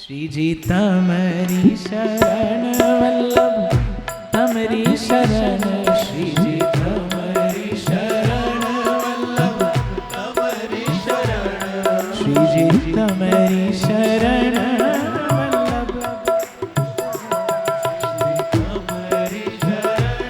श्री जी तमरी शरण वल्लभ तमरी शरण, श्री जी तमरी शरण वल्लभ तमरी शरण, श्री जी तमरी शरण वल्लभ तमरी शरण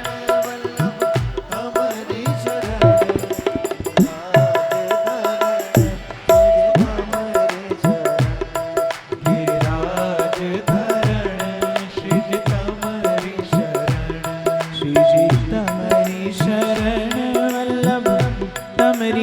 वल्लभ तमरी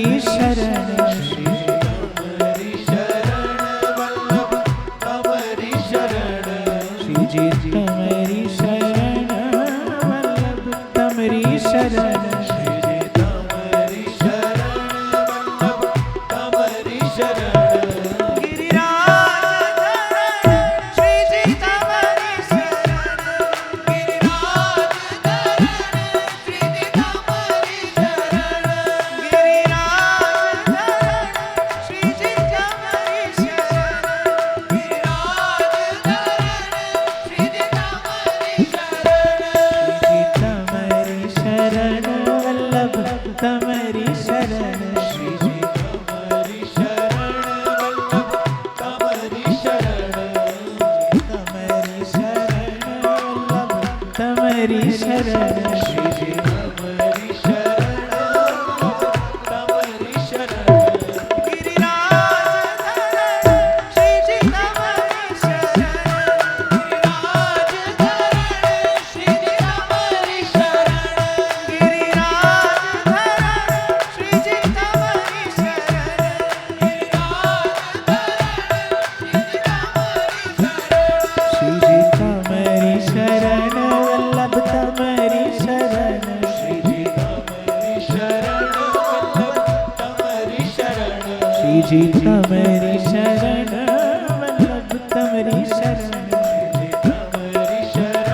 जी तमरी शरण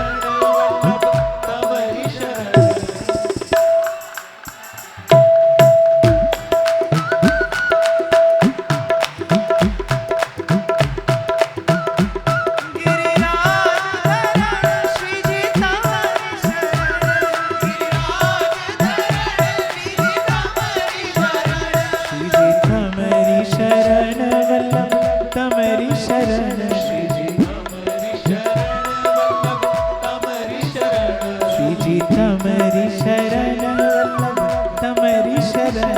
वल्लभ तमरी शरण, तमरी शरण वल्लभ तमरी शरण।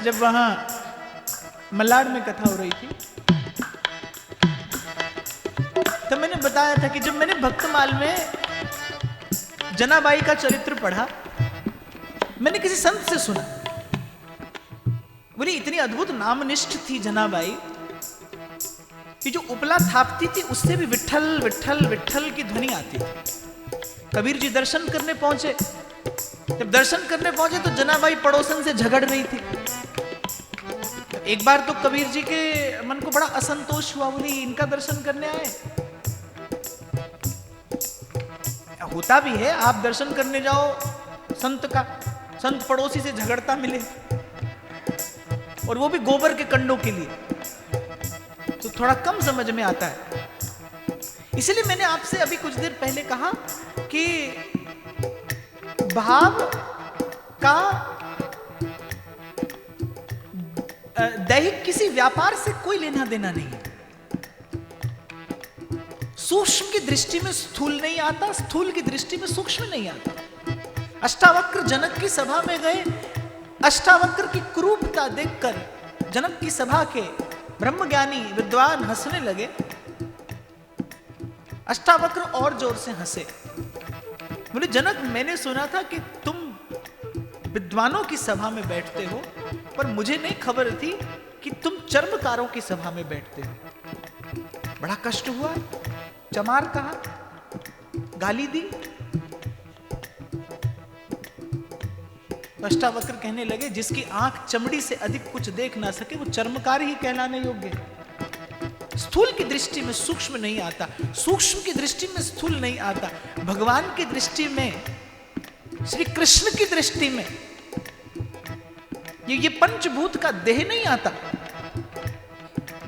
जब वहां मल्लाड में कथा हो रही थी तो मैंने बताया था कि जब मैंने भक्तमाल में जनाबाई का चरित्र पढ़ा, मैंने किसी संत से सुना, बोली इतनी अद्भुत नामनिष्ठ थी जनाबाई कि जो उपला थापती थी उससे भी विठल विठल विठल की ध्वनि आती थी। कबीर जी दर्शन करने पहुंचे, जब दर्शन करने पहुंचे तो जनाबाई पड़ोसन से झगड़ रही थी। एक बार तो कबीर जी के मन को बड़ा असंतोष हुआ, बोली इनका दर्शन करने आए। होता भी है, आप दर्शन करने जाओ संत का, संत पड़ोसी से झगड़ता मिले और वो भी गोबर के कंडों के लिए, तो थोड़ा कम समझ में आता है। इसलिए मैंने आपसे अभी कुछ देर पहले कहा कि भाव का दैहिक किसी व्यापार से कोई लेना देना नहीं है। सूक्ष्म की दृष्टि में स्थूल नहीं आता, स्थूल की दृष्टि में सूक्ष्म नहीं आता। अष्टावक्र जनक की सभा में गए, अष्टावक्र की क्रूरता देखकर जनक की सभा के ब्रह्मज्ञानी विद्वान हंसने लगे। अष्टावक्र और जोर से हंसे, बोले जनक मैंने सुना था कि तुम विद्वानों की सभा में बैठते हो, पर मुझे नहीं खबर थी कि तुम चर्मकारों की सभा में बैठते हो। बड़ा कष्ट हुआ, चमार कहा, गाली दी। अष्टावक्र कहने लगे, जिसकी आंख चमड़ी से अधिक कुछ देख ना सके वो चर्मकार ही कहलाने योग्य है। स्थूल की दृष्टि में सूक्ष्म नहीं आता, सूक्ष्म की दृष्टि में स्थूल नहीं आता, भगवान की दृष्टि में, श्री कृष्ण की दृष्टि में ये पंचभूत का देह नहीं आता।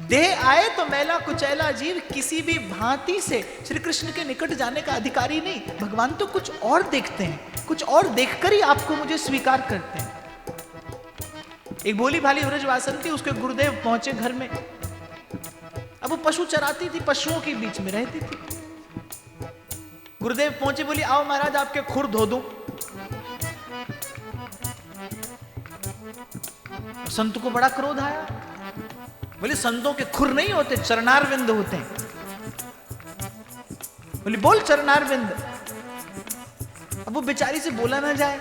देह आए तो मैला कुचैला जीव किसी भी भांति से श्री कृष्ण के निकट जाने का अधिकारी नहीं। भगवान तो कुछ और देखते हैं, कुछ और देखकर ही आपको मुझे स्वीकार करते हैं। एक भोली भाली व्रजवासन थी, उसके गुरुदेव पहुंचे घर में। अब वो पशु चराती थी, पशुओं के बीच में रहती थी। गुरुदेव पहुंचे, बोली आओ महाराज आपके खुर धो दूं। संत को बड़ा क्रोध आया, बोले संतों के खुर नहीं होते, चरणारविंद होते हैं। बोले बोल चरणारविंद। अब वो बेचारी से बोला ना जाए,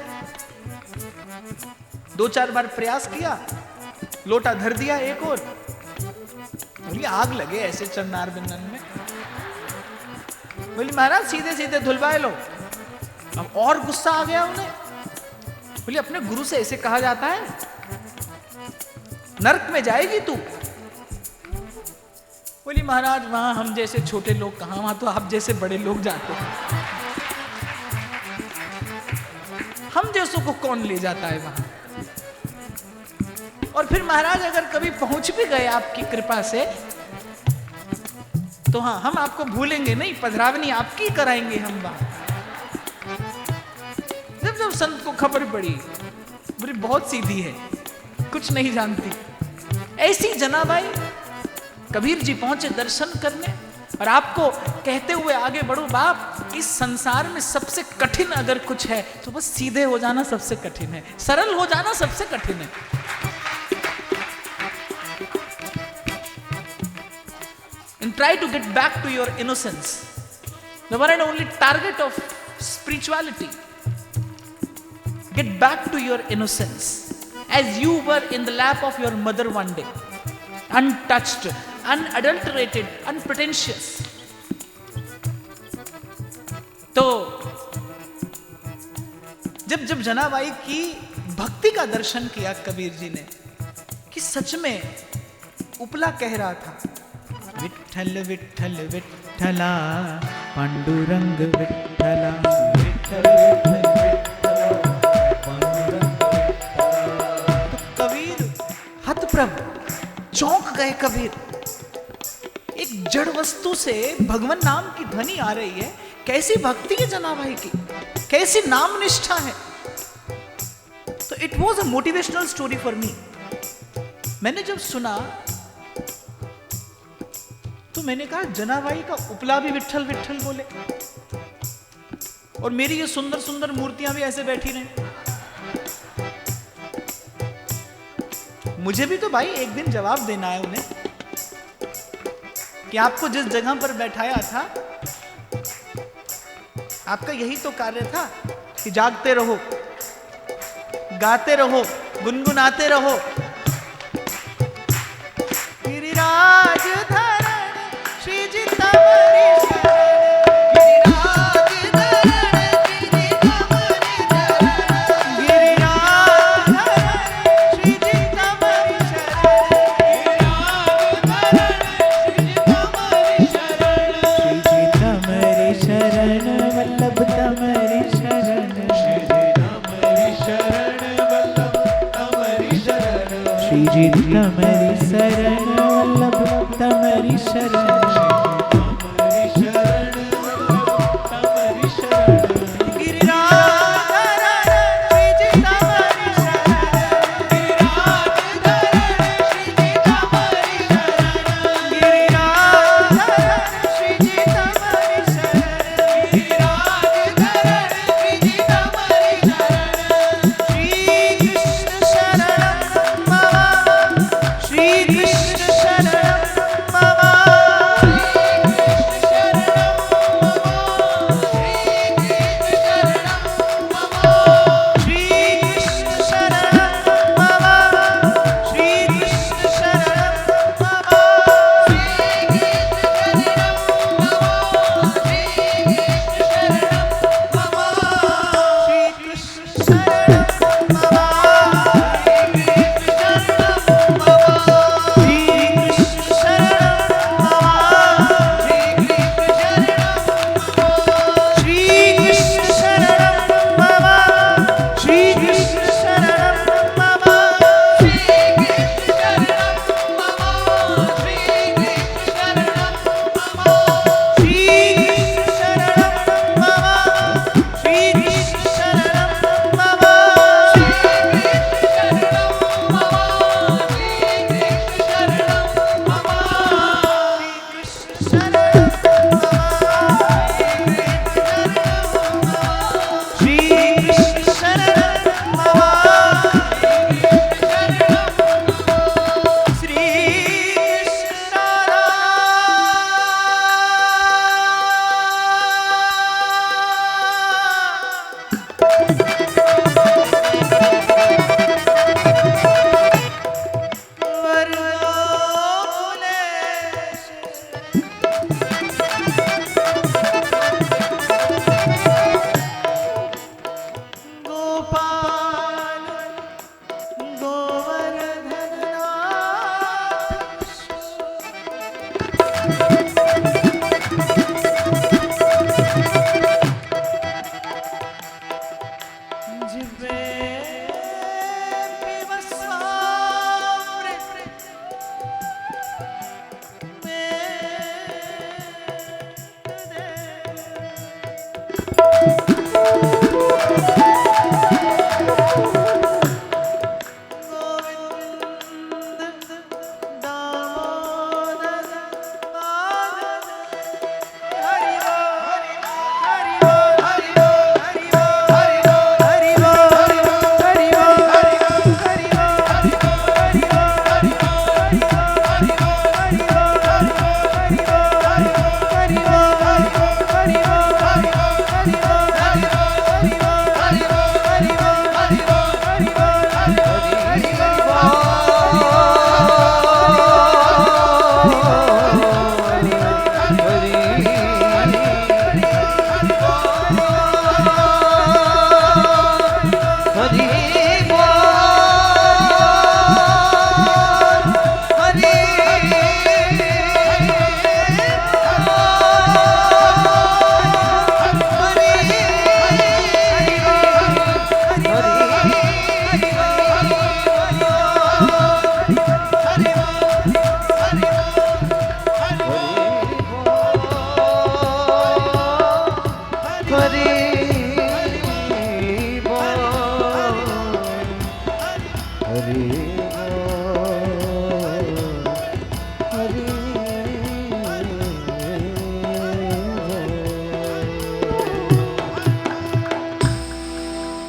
2-4 बार प्रयास किया, लोटा धर दिया एक और। बोली आग लगे ऐसे चरणारविंदन में। बोली महाराज सीधे सीधे धुलवाए लो। अब और गुस्सा आ गया उन्हें। बोली अपने गुरु से ऐसे कहा जाता है? नरक में जाएगी तू। बोली महाराज वहां हम जैसे छोटे लोग कहां, वहां तो आप जैसे बड़े लोग जाते हैं, हम जैसों को कौन ले जाता है वहां। और फिर महाराज अगर कभी पहुंच भी गए आपकी कृपा से तो हाँ हम आपको भूलेंगे नहीं, पधरावनी आपकी कराएंगे हम वहां। जब संत को खबर पड़ी, बोली बहुत सीधी है, कुछ नहीं जानती। ऐसी जनाबाई कबीर जी पहुंचे दर्शन करने और आपको कहते हुए आगे बढ़ो बाप, इस संसार में सबसे कठिन अगर कुछ है तो बस सीधे हो जाना सबसे कठिन है, सरल हो जाना सबसे कठिन है। And try to get back to your innocence, the one and only target of spirituality. Get back to your innocence as you were in the lap of your mother one day, untouched, unadulterated, unpretentious. तो जब जनाबाई की भक्ति का दर्शन किया कबीर जी ने कि सच में उपला कह रहा था, विठ्ठल विठ्ठल विठ्ठला पांडुरंग विठ्ठला, विठ्ठल विठ्ठल विठ्ठला पांडुरंग विठ्ठला। तो कबीर हतप्रभ, चौंक गए कबीर। एक जड़ वस्तु से भगवान नाम की ध्वनि आ रही है, कैसी भक्ति है जनाबाई की, कैसी नाम निष्ठा है। तो it was a motivational story for me. मैंने जब सुना तो मैंने कहा जनाबाई का उपला भी विठ्ठल विठ्ठल बोले और मेरी ये सुंदर सुंदर मूर्तियां भी ऐसे बैठी रहे। मुझे भी तो भाई एक दिन जवाब देना है उन्हें कि आपको जिस जगह पर बैठाया था आपका यही तो कार्य था कि जागते रहो, गाते रहो, गुनगुनाते रहो। गिरिराज धरण श्री जी तमरी शरण, गिरिराज धरण श्री जी तमरी शरण, गिरिराज धरण श्री जी तमरी शरण, गिरिराज धरण श्री जी तमरी शरण, श्री जी तमरी शरण वल्लभ तमरी शरण, श्री जी तमरी शरण वल्लभ तमरी शरण, श्री जी तमरी शरण वल्लभ तमरी शरण, शरण गोपाल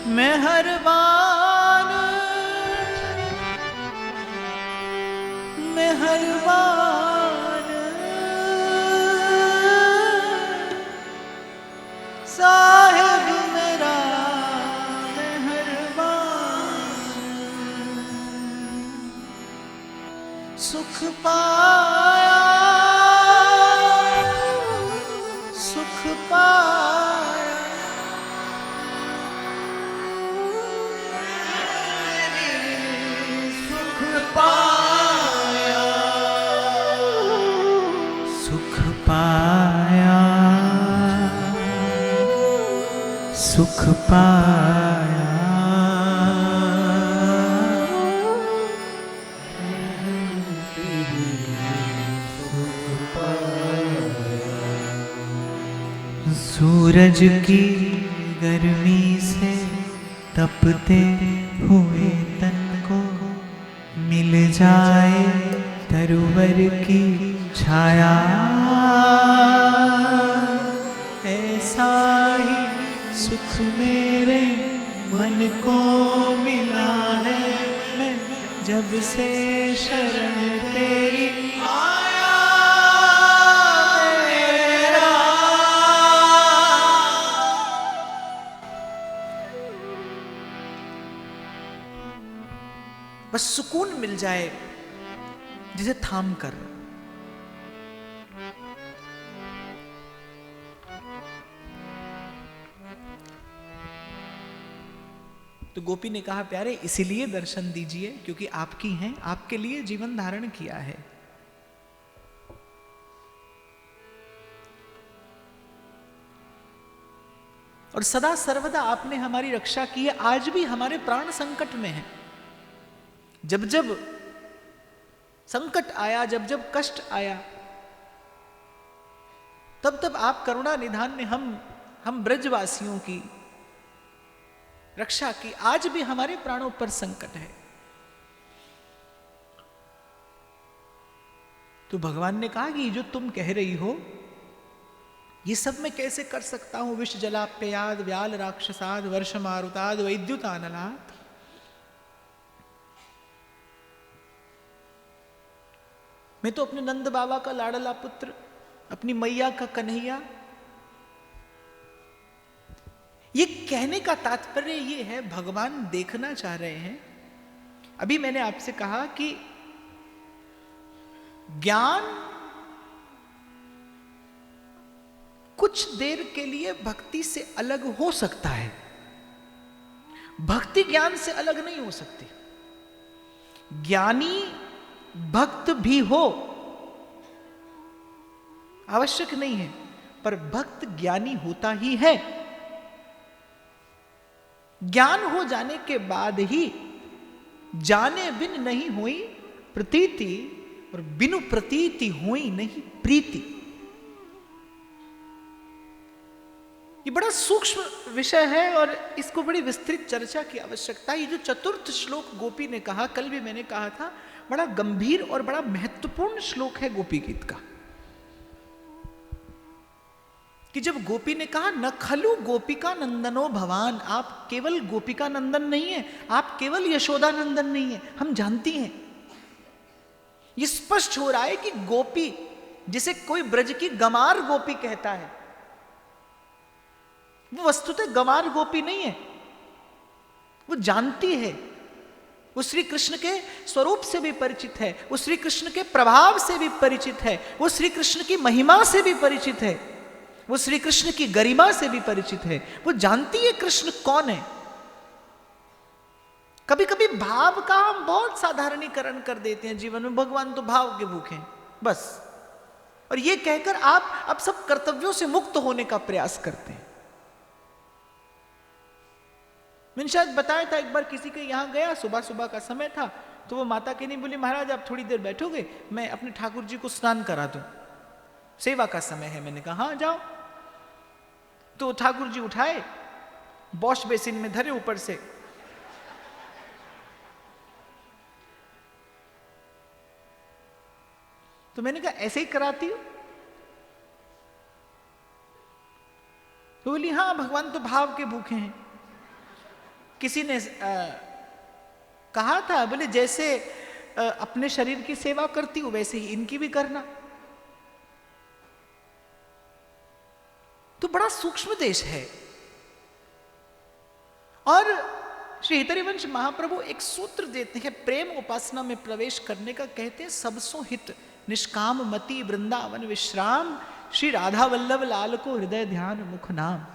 मेहरबान मेहरबान साहिब मेरा मेहरबान सुख पाया सुख पाया सुख पाया सुख पाया सुख पाया सूरज की गर्मी से तपते हुए तन को मिल जाए तरुवर की छाया ऐसा ही सुख मेरे मन को मिला है मैं जब से शरण तेरी आया मेरा। बस सुकून मिल जाए जिसे थाम कर। तो गोपी ने कहा प्यारे इसीलिए दर्शन दीजिए क्योंकि आपकी हैं, आपके लिए जीवन धारण किया है। और सदा सर्वदा आपने हमारी रक्षा की है। आज भी हमारे प्राण संकट में हैं। जब जब संकट आया, जब जब कष्ट आया, तब तब आप करुणा निधान ने हम ब्रजवासियों की रक्षा की। आज भी हमारे प्राणों पर संकट है। तो भगवान ने कहा कि जो तुम कह रही हो ये सब मैं कैसे कर सकता हूं। विष जलाप्ययाद व्याल राक्षसाद वर्ष मारुताद वैद्युतानलाद। मैं तो अपने नंद बाबा का लाडला पुत्र, अपनी मैया का कन्हैया। ये कहने का तात्पर्य ये है भगवान देखना चाह रहे हैं। अभी मैंने आपसे कहा कि ज्ञान कुछ देर के लिए भक्ति से अलग हो सकता है, भक्ति ज्ञान से अलग नहीं हो सकती। ज्ञानी भक्त भी हो आवश्यक नहीं है, पर भक्त ज्ञानी होता ही है। ज्ञान हो जाने के बाद ही जाने बिन नहीं हुई प्रतीति, और बिनु प्रतीति हुई नहीं प्रीति। ये बड़ा सूक्ष्म विषय है और इसको बड़ी विस्तृत चर्चा की आवश्यकता है। ये जो चतुर्थ श्लोक गोपी ने कहा, कल भी मैंने कहा था, बड़ा गंभीर और बड़ा महत्वपूर्ण श्लोक है गोपी गीत का। कि जब गोपी ने कहा न खलु गोपिका नंदनो भवान, आप केवल गोपिका नंदन नहीं है, आप केवल यशोदा नंदन नहीं है, हम जानती हैं। ये स्पष्ट हो रहा है कि गोपी, जिसे कोई ब्रज की गमार गोपी कहता है, वो वस्तुतः गमार गोपी नहीं है। वो जानती है, वो श्री कृष्ण के स्वरूप से भी परिचित है, वो श्री कृष्ण के प्रभाव से भी परिचित है, वो श्री कृष्ण की महिमा से भी परिचित है, वो श्री कृष्ण की गरिमा से भी परिचित है। वो जानती है कृष्ण कौन है। कभी कभी भाव का हम बहुत साधारणीकरण कर देते हैं जीवन में, भगवान तो भाव के भूखे हैं बस, और ये कहकर आप अब सब कर्तव्यों से मुक्त होने का प्रयास करते हैं। मैंने शायद बताया था, एक बार किसी के यहां गया, सुबह सुबह का समय था, तो वो माता के नहीं बोली महाराज आप थोड़ी देर बैठोगे, मैं अपने ठाकुर जी को स्नान करा दूं, सेवा का समय है। मैंने कहा हाँ जाओ। तो ठाकुर जी उठाए, वॉश बेसिन में धरे ऊपर से, तो मैंने कहा ऐसे ही कराती हो? तो बोली हाँ भगवान तो भाव के भूखे हैं। किसी ने कहा था, बोले जैसे अपने शरीर की सेवा करती हूं वैसे ही इनकी भी करना। तो बड़ा सूक्ष्म देश है। और श्री हितरिवंश महाप्रभु एक सूत्र देते हैं प्रेम उपासना में प्रवेश करने का, कहते हैं सबसो हित निष्काम मति वृंदावन विश्राम, श्री राधा वल्लभ लाल को हृदय ध्यान मुख नाम।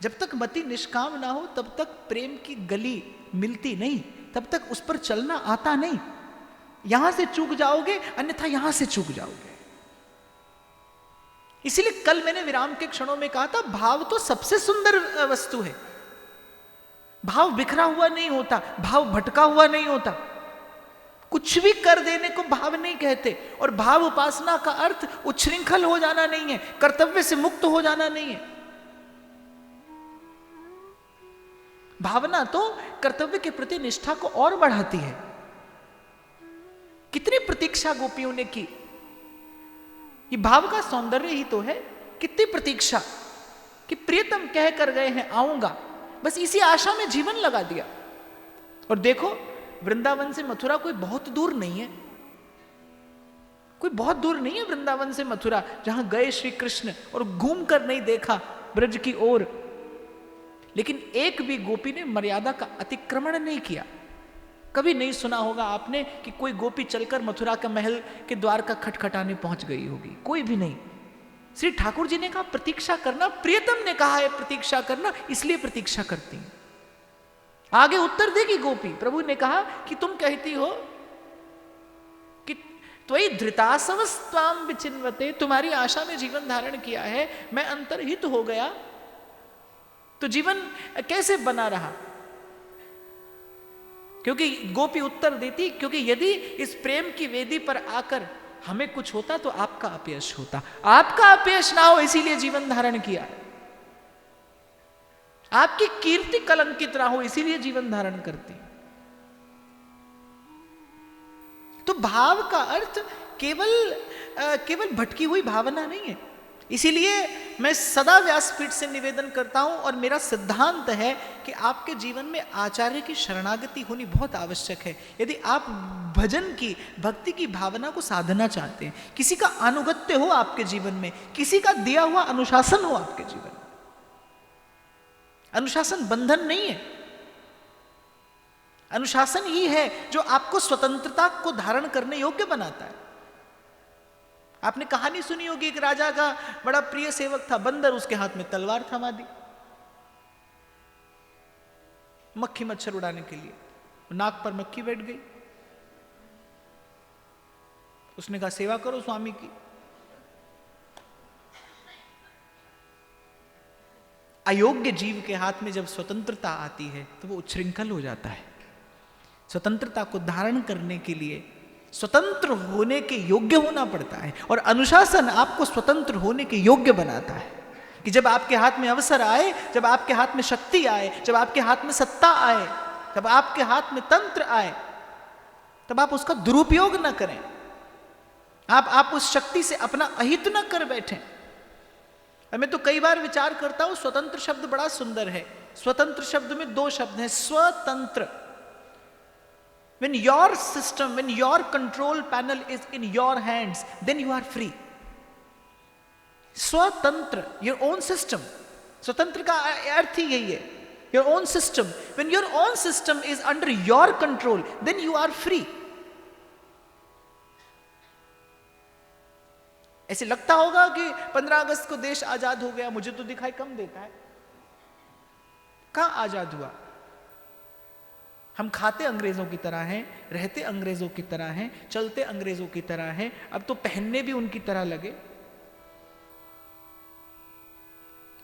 जब तक मति निष्काम ना हो तब तक प्रेम की गली मिलती नहीं, तब तक उस पर चलना आता नहीं। यहां से चूक जाओगे, अन्यथा यहां से चूक जाओगे। इसीलिए कल मैंने विराम के क्षणों में कहा था, भाव तो सबसे सुंदर वस्तु है। भाव बिखरा हुआ नहीं होता, भाव भटका हुआ नहीं होता। कुछ भी कर देने को भाव नहीं कहते। और भाव उपासना का अर्थ उच्छृंखल हो जाना नहीं है, कर्तव्य से मुक्त हो जाना नहीं है। भावना तो कर्तव्य के प्रति निष्ठा को और बढ़ाती है। कितनी प्रतीक्षा गोपियों ने की, ये भाव का सौंदर्य ही तो है। कितनी प्रतीक्षा कि प्रियतम कह कर गए हैं आऊंगा, बस इसी आशा में जीवन लगा दिया। और देखो वृंदावन से मथुरा कोई बहुत दूर नहीं है, कोई बहुत दूर नहीं है वृंदावन से मथुरा, जहां गए श्री कृष्ण और घूम कर नहीं देखा ब्रज की ओर। लेकिन एक भी गोपी ने मर्यादा का अतिक्रमण नहीं किया। कभी नहीं सुना होगा आपने कि कोई गोपी चलकर मथुरा का महल के द्वार का खटखटाने पहुंच गई होगी, कोई भी नहीं। श्री ठाकुर जी ने कहा प्रतीक्षा करना, प्रियतम ने कहा है प्रतीक्षा करना, इसलिए प्रतीक्षा करती हैं। आगे उत्तर देगी गोपी। प्रभु ने कहा कि तुम कहती हो कि त्वयि धृतासवस्त्वाम विचिन्वते, तुम्हारी आशा में जीवन धारण किया है, मैं अंतर्हित हो गया तो जीवन कैसे बना रहा? क्योंकि गोपी उत्तर देती, क्योंकि यदि इस प्रेम की वेदी पर आकर हमें कुछ होता तो आपका अपयश होता। आपका अपयश ना हो इसीलिए जीवन धारण किया है। आपकी कीर्ति कलंकित ना हो इसीलिए जीवन धारण करती। तो भाव का अर्थ केवल भटकी हुई भावना नहीं है। इसीलिए मैं सदा व्यासपीठ से निवेदन करता हूं, और मेरा सिद्धांत है कि आपके जीवन में आचार्य की शरणागति होनी बहुत आवश्यक है। यदि आप भजन की, भक्ति की भावना को साधना चाहते हैं, किसी का अनुगत्य हो आपके जीवन में, किसी का दिया हुआ अनुशासन हो आपके जीवन में। अनुशासन बंधन नहीं है, अनुशासन ही है जो आपको स्वतंत्रता को धारण करने योग्य बनाता है। आपने कहानी सुनी होगी, एक राजा का बड़ा प्रिय सेवक था बंदर, उसके हाथ में तलवार थमा दी। मक्खी मच्छर उड़ाने के लिए। नाक पर मक्खी बैठ गई, उसने कहा सेवा करो स्वामी की। अयोग्य जीव के हाथ में जब स्वतंत्रता आती है तो वो उच्छृंखल हो जाता है। स्वतंत्रता को धारण करने के लिए स्वतंत्र होने के योग्य होना पड़ता है, और अनुशासन आपको स्वतंत्र होने के योग्य बनाता है कि जब आपके हाथ में अवसर आए, जब आपके हाथ में शक्ति आए, जब आपके हाथ में सत्ता आए, जब आपके हाथ में तंत्र आए, तब आप उसका दुरुपयोग न करें। आप उस शक्ति से अपना अहित न कर बैठें। मैं तो कई बार विचार करता हूं, स्वतंत्र शब्द बड़ा सुंदर है। स्वतंत्र शब्द में दो शब्द हैं, स्वतंत्र। When your system, when your control panel is in your hands, then you are free. स्वतंत्र, your own system. स्वतंत्र का अर्थ ही यही है, your own system. When your own system is under your control, then you are free. ऐसे लगता होगा कि 15 अगस्त को देश आजाद हो गया, मुझे तो दिखाई कम देता है। कहां आजाद हुआ? हम खाते अंग्रेजों की तरह हैं, रहते अंग्रेजों की तरह हैं, चलते अंग्रेजों की तरह हैं, अब तो पहनने भी उनकी तरह लगे।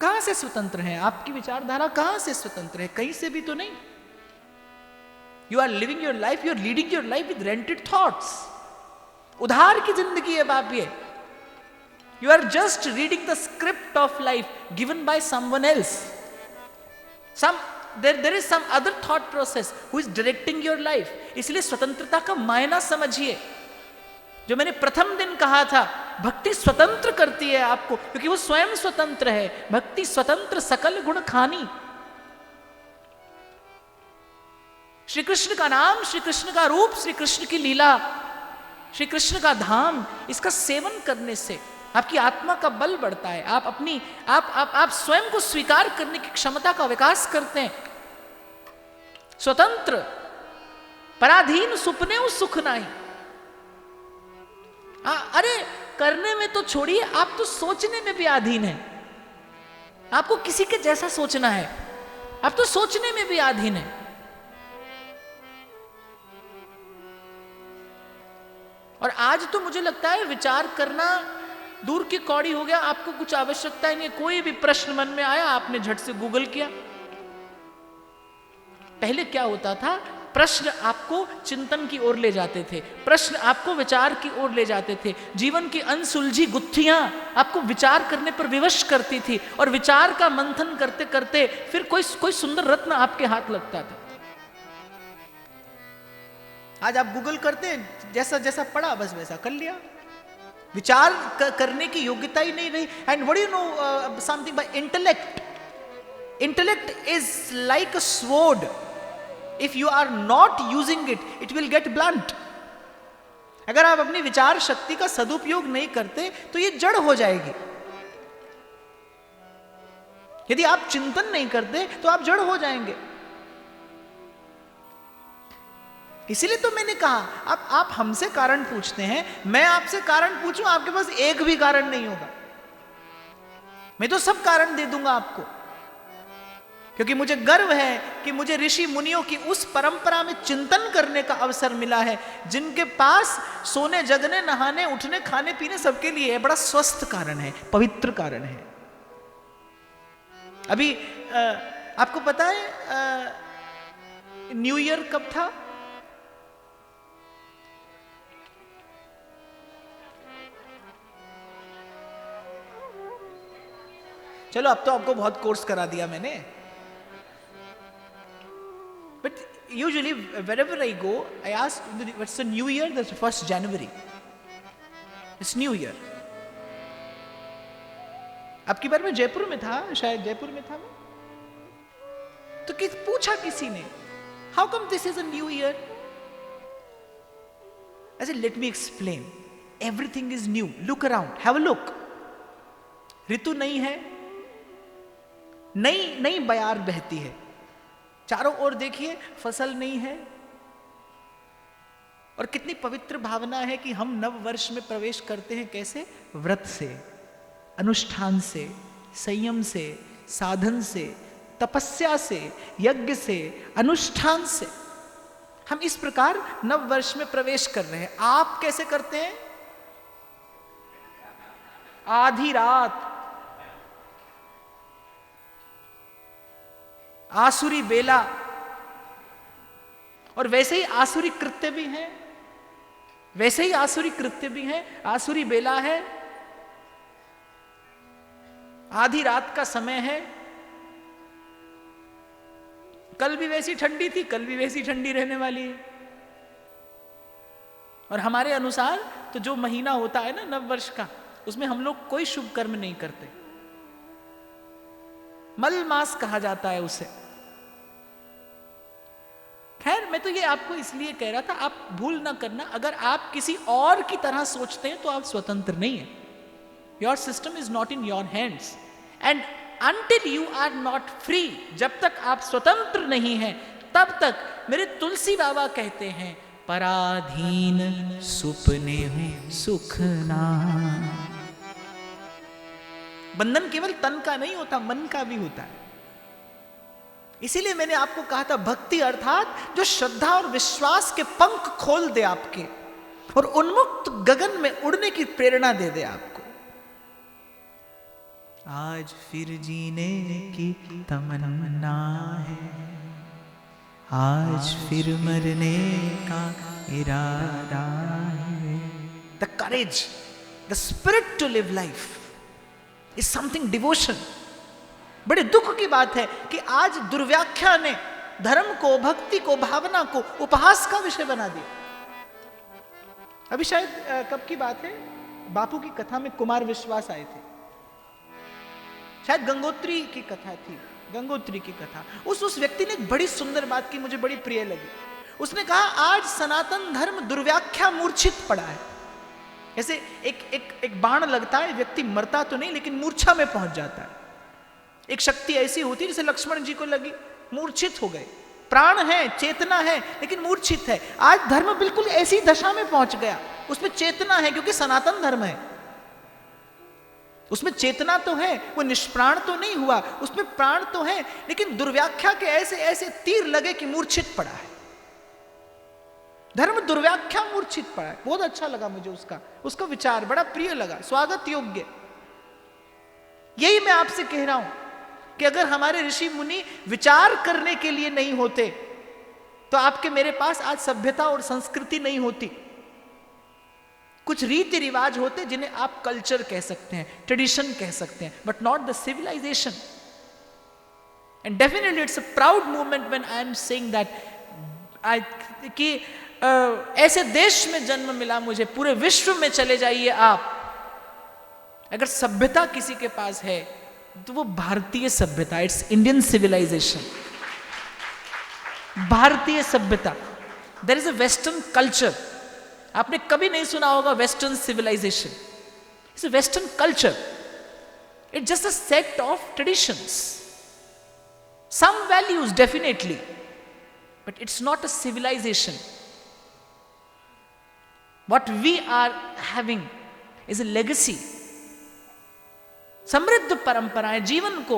कहां से स्वतंत्र हैं? आपकी विचारधारा कहां से स्वतंत्र है? कहीं से भी तो नहीं। You are living your life, you are leading your life with rented thoughts. उधार की जिंदगी है बाप ये। You are just reading the script of life given by someone else. There is some other thought process who is directing your life. इसलिए स्वतंत्रता का मायना समझिए। जो मैंने प्रथम दिन कहा था, भक्ति स्वतंत्र करती है आपको, क्योंकि वो स्वयं स्वतंत्र है। भक्ति स्वतंत्र सकल गुण खानी। श्री कृष्ण का नाम, श्री कृष्ण का रूप, श्री कृष्ण की लीला, श्री कृष्ण का धाम, इसका सेवन करने से आपकी आत्मा का बल बढ़ता है। आप स्वयं को स्वीकार करने की क्षमता का विकास करते हैं। स्वतंत्र पराधीन सुपने उस सुख नहीं। अरे करने में तो छोड़िए, आप तो सोचने में भी अधीन हैं। आपको किसी के जैसा सोचना है, आप तो सोचने में भी अधीन है। और आज तो मुझे लगता है विचार करना दूर की कौड़ी हो गया। आपको कुछ आवश्यकता ही नहीं, कोई भी प्रश्न मन में आया आपने झट से गूगल किया। पहले क्या होता था, प्रश्न आपको चिंतन की ओर ले जाते थे, प्रश्न आपको विचार की ओर ले जाते थे। जीवन की अनसुलझी गुत्थियां आपको विचार करने पर विवश करती थी, और विचार का मंथन करते करते फिर कोई सुंदर रत्न आपके हाथ लगता था। आज आप गूगल करते हैं, जैसा जैसा पढ़ा बस वैसा कर लिया। विचार करने की योग्यता ही नहीं रही। And what do you know something by intellect? Intellect is like a sword, if you are not using it, it will get blunt. अगर आप अपनी विचार शक्ति का सदुपयोग नहीं करते तो ये जड़ हो जाएगी। यदि आप चिंतन नहीं करते तो आप जड़ हो जाएंगे। इसीलिए तो मैंने कहा, अब आप हमसे कारण पूछते हैं, मैं आपसे कारण पूछूं, आपके पास एक भी कारण नहीं होगा। मैं तो सब कारण दे दूंगा आपको, क्योंकि मुझे गर्व है कि मुझे ऋषि मुनियों की उस परंपरा में चिंतन करने का अवसर मिला है, जिनके पास सोने जगने नहाने उठने खाने पीने सबके लिए है। बड़ा स्वस्थ कारण है, पवित्र कारण है। अभी आपको पता है न्यू ईयर कब था? चलो अब तो आपको बहुत कोर्स करा दिया मैंने, but usually wherever I go, I ask, what's the new year? That's 1st January. It's New Year. अब की बार मैं जयपुर में था, शायद जयपुर में था मैं, तो पूछा किसी ने, how come this is a new year? I said, let me explain. Everything is new. Look around. Have a look. ऋतु नई है, नई नई बयार बहती है, चारों ओर देखिए फसल नहीं है। और कितनी पवित्र भावना है कि हम नव वर्ष में प्रवेश करते हैं कैसे? व्रत से, अनुष्ठान से, संयम से, साधन से, तपस्या से, यज्ञ से, अनुष्ठान से हम इस प्रकार नव वर्ष में प्रवेश कर रहे हैं। आप कैसे करते हैं? आधी रात, आसुरी बेला, और वैसे ही आसुरी कृत्य भी हैं, वैसे ही आसुरी कृत्य भी हैं। आसुरी बेला है, आधी रात का समय है। कल भी वैसी ठंडी थी, कल भी वैसी ठंडी रहने वाली है। और हमारे अनुसार तो जो महीना होता है ना नव वर्ष का, उसमें हम लोग कोई शुभ कर्म नहीं करते। मल मास कहा जाता है उसे। खैर, मैं तो ये आपको इसलिए कह रहा था, आप भूल ना करना, अगर आप किसी और की तरह सोचते हैं तो आप स्वतंत्र नहीं है। Your system is not in your hands and until you are not free, जब तक आप स्वतंत्र नहीं हैं तब तक मेरे तुलसी बाबा कहते हैं, पराधीन सुपने हूं सुख ना। बंधन केवल तन का नहीं होता, मन का भी होता है। इसीलिए मैंने आपको कहा था, भक्ति अर्थात जो श्रद्धा और विश्वास के पंख खोल दे आपके और उन्मुक्त गगन में उड़ने की प्रेरणा दे दे आपको। आज फिर जीने की तमन्ना है, आज फिर मरने का इरादा है। The courage, the spirit to live life is something devotion. बड़े दुख की बात है कि आज दुर्व्याख्या ने धर्म को, भक्ति को, भावना को उपहास का विषय बना दिया। अभी शायद कब की बात है, बापू की कथा में कुमार विश्वास आए थे, शायद गंगोत्री की कथा थी, गंगोत्री की कथा। उस व्यक्ति ने एक बड़ी सुंदर बात की, मुझे बड़ी प्रिय लगी। उसने कहा, आज सनातन धर्म दुर्व्याख्या मूर्छित पड़ा है। ऐसे एक बाण लगता है, व्यक्ति मरता तो नहीं लेकिन मूर्छा में पहुंच जाता है। एक शक्ति ऐसी होती है जैसे लक्ष्मण जी को लगी, मूर्छित हो गए। प्राण है, चेतना है, लेकिन मूर्छित है। आज धर्म बिल्कुल ऐसी दशा में पहुंच गया, उसमें चेतना है क्योंकि सनातन धर्म है, उसमें चेतना तो है, वो निष्प्राण तो नहीं हुआ, उसमें प्राण तो है, लेकिन दुर्व्याख्या के ऐसे ऐसे तीर लगे कि मूर्छित पड़ा है। धर्म दुर्व्याख्या मूर्छित पड़ा है। बहुत अच्छा लगा मुझे उसका विचार, बड़ा प्रिय लगा, स्वागत योग्य। यही मैं आपसे कह रहा हूं कि अगर हमारे ऋषि मुनि विचार करने के लिए नहीं होते तो आपके मेरे पास आज सभ्यता और संस्कृति नहीं होती। कुछ रीति रिवाज होते जिन्हें आप कल्चर कह सकते हैं, ट्रेडिशन कह सकते हैं, but not the civilisation. And definitely it's a proud movement when I am saying that कि ऐसे देश में जन्म मिला मुझे, पूरे विश्व में चले जाइए आप, अगर सभ्यता किसी के पास है तो वो भारतीय सभ्यता, इट्स इंडियन सिविलाइजेशन, भारतीय सभ्यता। There is a western culture. आपने कभी नहीं सुना होगा western civilisation. It's a western culture, it's just a set of traditions, some values definitely, but it's not a civilisation. What we are having is a legacy, समृद्ध परंपराएं, जीवन को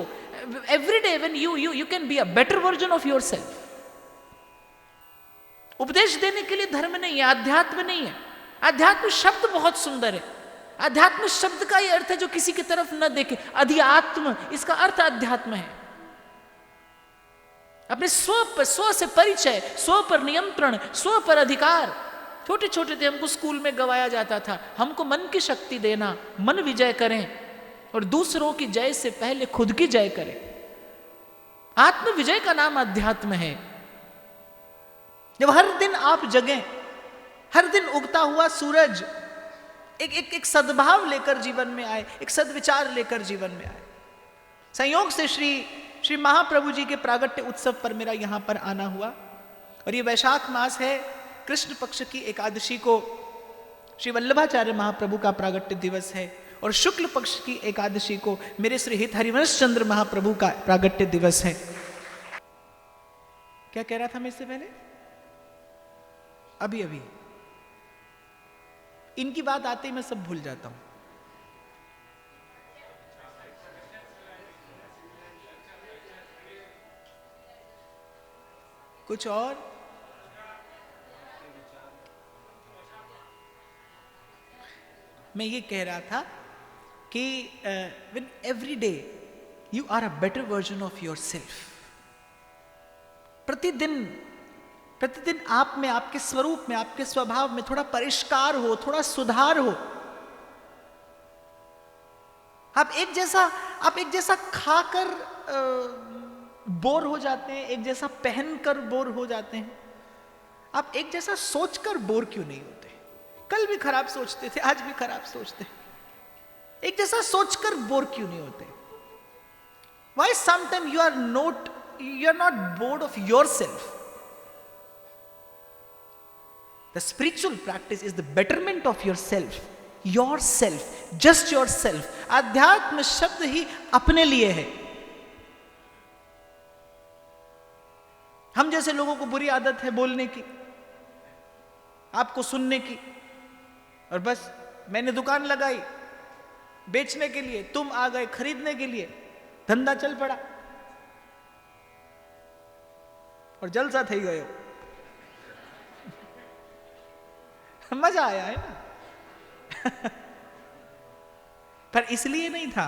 every day when you can be a better version of yourself। उपदेश देने के लिए धर्म नहीं है, अध्यात्म नहीं है। अध्यात्म शब्द बहुत सुंदर है। अध्यात्म शब्द का यह अर्थ है जो किसी की तरफ न देखे। अधिआत्म, इसका अर्थ अध्यात्म है। अपने स्व से परिचय, स्व पर नियंत्रण, स्व पर अधिकार। छोटे छोटे थे, हमको स्कूल में गवाया जाता था, हमको मन की शक्ति देना, मन विजय करें और दूसरों की जय से पहले खुद की जय करें। आत्म विजय का नाम अध्यात्म है। जब हर दिन आप जगें, हर दिन उगता हुआ सूरज एक सद्भाव लेकर जीवन में आए, एक सद्विचार लेकर जीवन में आए। संयोग से श्री महाप्रभु जी के प्रागट्य उत्सव पर मेरा यहां पर आना हुआ, और ये वैशाख मास है, कृष्ण पक्ष की एकादशी को श्री वल्लभाचार्य महाप्रभु का प्रागट्य दिवस है, और शुक्ल पक्ष की एकादशी को मेरे श्री हित हरिवंश चंद्र महाप्रभु का प्रागट्य दिवस है। क्या कह रहा था मैं इससे पहले? अभी इनकी बात आते ही मैं सब भूल जाता हूं। कुछ और? मैं ये कह रहा था कि with every day you are a better version of yourself. प्रतिदिन प्रतिदिन आप में, आपके स्वरूप में, आपके स्वभाव में थोड़ा परिष्कार हो, थोड़ा सुधार हो। आप एक जैसा खाकर बोर हो जाते हैं, एक जैसा पहनकर बोर हो जाते हैं। आप एक जैसा सोचकर बोर क्यों नहीं होते? कल भी खराब सोचते थे, आज भी खराब सोचते हैं। एक जैसा सोचकर बोर क्यों नहीं होते? Why sometimes you are not bored of yourself? The spiritual practice is the betterment of yourself, just yourself. अध्यात्म शब्द ही अपने लिए है। हम जैसे लोगों को बुरी आदत है बोलने की, आपको सुनने की, और बस मैंने दुकान लगाई बेचने के लिए, तुम आ गए खरीदने के लिए, धंधा चल पड़ा और जलसा थई गयो। मजा आया है ना? पर इसलिए नहीं था,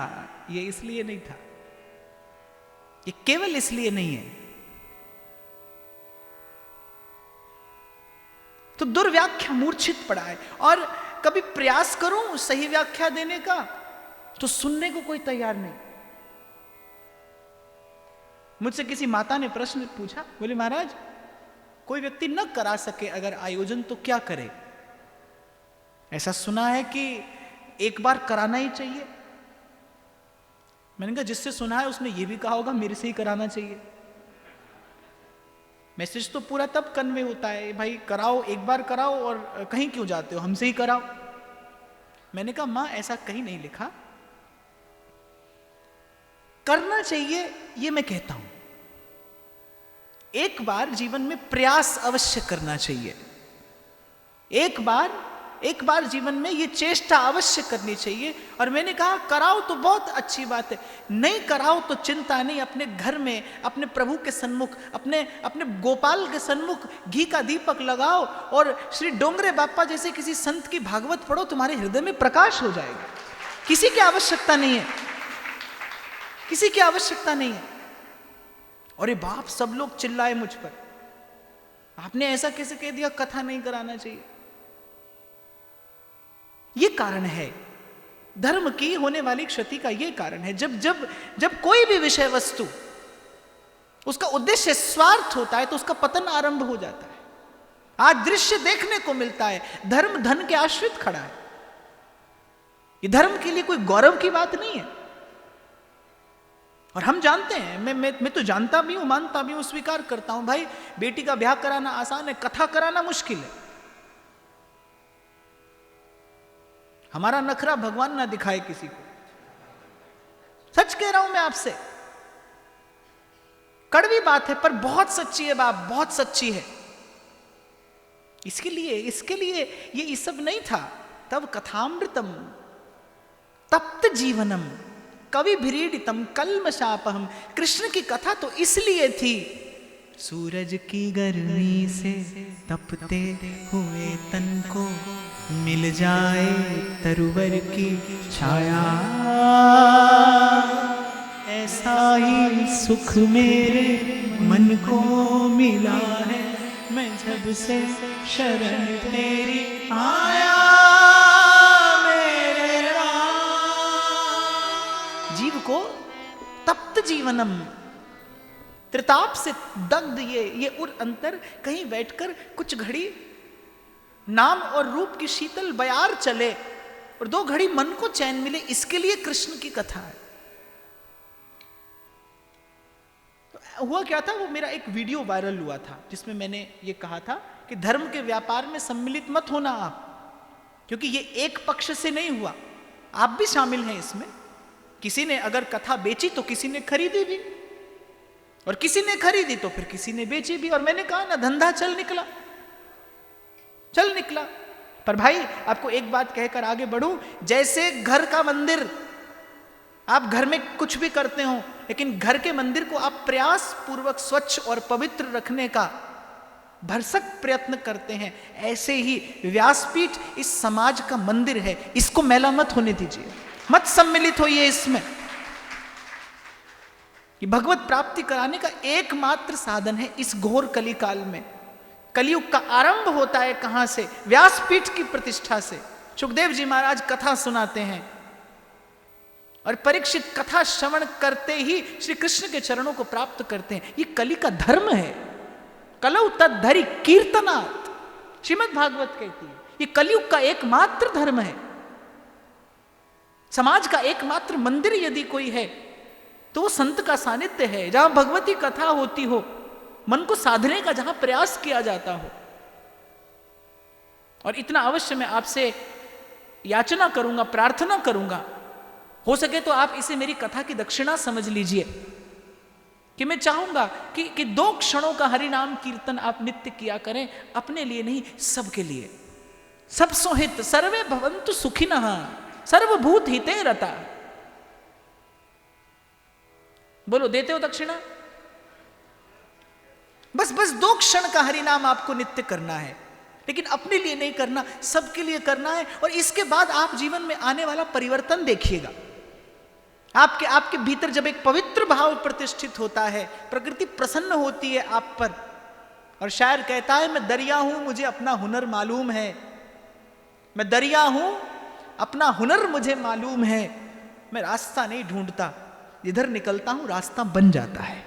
ये इसलिए नहीं था, ये केवल इसलिए नहीं है। तो दुर्व्याख्या मूर्छित पड़ा है, और कभी प्रयास करूं सही व्याख्या देने का तो सुनने को कोई तैयार नहीं। मुझसे किसी माता ने प्रश्न पूछा, बोले महाराज कोई व्यक्ति न करा सके अगर आयोजन तो क्या करे? ऐसा सुना है कि एक बार कराना ही चाहिए। मैंने कहा जिससे सुना है उसने ये भी कहा होगा मेरे से ही कराना चाहिए। मैसेज तो पूरा तब कन्वे होता है, भाई कराओ, एक बार कराओ, और कहीं क्यों जाते हो, हमसे ही कराओ। मैंने कहा मां ऐसा कहीं नहीं लिखा, करना चाहिए ये मैं कहता हूं। एक बार जीवन में प्रयास अवश्य करना चाहिए, एक बार जीवन में ये चेष्टा अवश्य करनी चाहिए। और मैंने कहा कराओ तो बहुत अच्छी बात है, नहीं कराओ तो चिंता नहीं। अपने घर में, अपने प्रभु के सन्मुख, अपने गोपाल के सन्मुख घी का दीपक लगाओ और श्री डोंगरे बापा जैसे किसी संत की भागवत पढ़ो, तुम्हारे हृदय में प्रकाश हो जाएगा। किसी की आवश्यकता नहीं है, किसी की आवश्यकता नहीं है। और ये बाप सब लोग चिल्लाए मुझ पर, आपने ऐसा कैसे कह दिया, कथा नहीं कराना चाहिए। ये कारण है धर्म की होने वाली क्षति का, ये कारण है। जब कोई भी विषय वस्तु उसका उद्देश्य स्वार्थ होता है तो उसका पतन आरंभ हो जाता है। आज दृश्य देखने को मिलता है, धर्म धन के आश्रित खड़ा है। ये धर्म के लिए कोई गौरव की बात नहीं है। और हम जानते हैं, मैं तो जानता भी हूं, मानता भी हूं, स्वीकार करता हूं, भाई बेटी का ब्याह कराना आसान है, कथा कराना मुश्किल है। हमारा नखरा भगवान ना दिखाए किसी को, सच कह रहा हूं मैं आपसे। कड़वी बात है पर बहुत सच्ची है बाप, बहुत सच्ची है। इसके लिए ये सब नहीं था। तब कथामृतम तप्त जीवनम कवि भिरीडितम कल्मशापहम। कृष्ण की कथा तो इसलिए थी, सूरज की गर्मी से तपते हुए तन को मिल जाए तरुवर की छाया, ऐसा ही सुख मेरे मन को मिला है, मैं जब से शरण तेरी आया मेरे राम। जीव को तप्त जीवनम, त्रिताप से दग्ध ये उर अंतर कहीं बैठकर कुछ घड़ी नाम और रूप की शीतल बयार चले और 2 घड़ी मन को चैन मिले, इसके लिए कृष्ण की कथा है। तो हुआ क्या था, वो मेरा एक वीडियो वायरल हुआ था जिसमें मैंने ये कहा था कि धर्म के व्यापार में सम्मिलित मत होना आप, क्योंकि ये एक पक्ष से नहीं हुआ, आप भी शामिल हैं इसमें। किसी ने अगर कथा बेची तो किसी ने खरीदी भी, और किसी ने खरीदी तो फिर किसी ने बेची भी। और मैंने कहा ना, धंधा चल निकला। पर भाई आपको एक बात कहकर आगे बढ़ूं, जैसे घर का मंदिर, आप घर में कुछ भी करते हो, लेकिन घर के मंदिर को आप प्रयास पूर्वक स्वच्छ और पवित्र रखने का भरसक प्रयत्न करते हैं, ऐसे ही व्यासपीठ इस समाज का मंदिर है, इसको मैला मत होने दीजिए, मत सम्मिलित होइए इसमें। ये भगवत प्राप्ति कराने का एकमात्र साधन है इस घोर कली काल में। कलयुग का आरंभ होता है कहां से? व्यासपीठ की प्रतिष्ठा से। सुखदेव जी महाराज कथा सुनाते हैं और परीक्षित कथा श्रवण करते ही श्री कृष्ण के चरणों को प्राप्त करते हैं। ये कली का धर्म है। कलौ तद्धरि कीर्तनात्, श्रीमद् भागवत कहती है, ये कलयुग का एकमात्र धर्म है। समाज का एकमात्र मंदिर यदि कोई है तो वो संत का सानिध्य है, जहां भगवती कथा होती हो, मन को साधने का जहां प्रयास किया जाता हो। और इतना अवश्य मैं आपसे याचना करूंगा, प्रार्थना करूंगा, हो सके तो आप इसे मेरी कथा की दक्षिणा समझ लीजिए कि मैं चाहूंगा कि 2 क्षणों का हरिनाम कीर्तन आप नित्य किया करें, अपने लिए नहीं, सबके लिए। सब सोहित सर्वे भवन्तु सुखिनः सर्वभूत हिते रता। बोलो, देते हो दक्षिणा? बस 2 क्षण का हरिनाम आपको नित्य करना है, लेकिन अपने लिए नहीं करना, सबके लिए करना है। और इसके बाद आप जीवन में आने वाला परिवर्तन देखिएगा। आपके भीतर जब एक पवित्र भाव प्रतिष्ठित होता है, प्रकृति प्रसन्न होती है आप पर। और शायर कहता है, मैं दरिया हूं मुझे अपना हुनर मालूम है, मैं दरिया हूं अपना हुनर मुझे मालूम है, मैं रास्ता नहीं ढूंढता, जिधर निकलता हूं रास्ता बन जाता है।